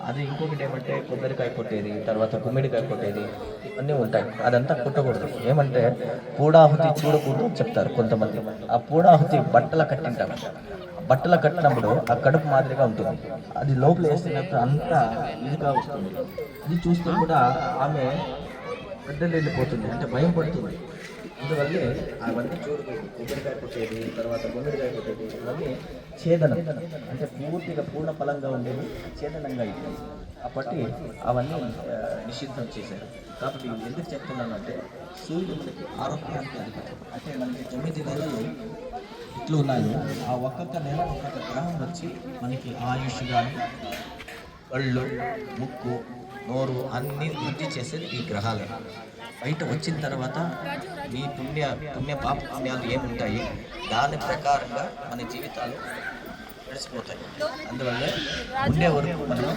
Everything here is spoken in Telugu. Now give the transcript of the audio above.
అది ఇంకొకటి ఏమంటే కొబ్బరికాయ కొట్టేది, తర్వాత గుమ్మిడికాయ కొట్టేది, ఇవన్నీ ఉంటాయి. అదంతా కొట్టకూడదు. ఏమంటే పూడాహుతి చూడకూడదు అని చెప్తారు కొంతమంది. ఆ పూడాహుతి బట్టలు కట్టినప్పుడు ఆ కడుపు మాదిరిగా ఉంటుంది. అది లోపల వేసినప్పుడు అంతా ఇదిగా వస్తుంది. అది చూస్తే కూడా ఆమె బిడ్డలు వెళ్ళిపోతుంది, అంటే భయం పడుతుంది. అందువల్లే అవన్నీ చూడకూడదు. కొబ్బరికాయ కొట్టేది, తర్వాత గుమ్మడికాయ కొట్టేది, ఇవన్నీ ఛేదనం, అంటే పూర్తిగా పూర్ణ ఫలంగా ఉండేది ఛేదనంగా అయిపోయింది. కాబట్టి అవన్నీ నిషిద్ధం చేశారు. కాబట్టి ఎందుకు చెప్తున్నానంటే సూర్యుడు మనకి ఆరోగ్యానికి అధిపతి. అంటే మనకి 9 నెలలు ఇట్లు ఉన్నాయి. ఆ ఒక్కొక్క నెల ఒక్కొక్క గ్రహం వచ్చి మనకి ఆయుష్ కానీ, కళ్ళు, ముక్కు, నోరు అన్నీ వృద్ధి చేసేది ఈ గ్రహాలే. బయట వచ్చిన తర్వాత మీ పుణ్య పాప పుణ్యాలు ఏముంటాయి దాని ప్రకారంగా మన జీవితాలు గడిచిపోతాయి. అందువల్ల ఉండే వరకు మనం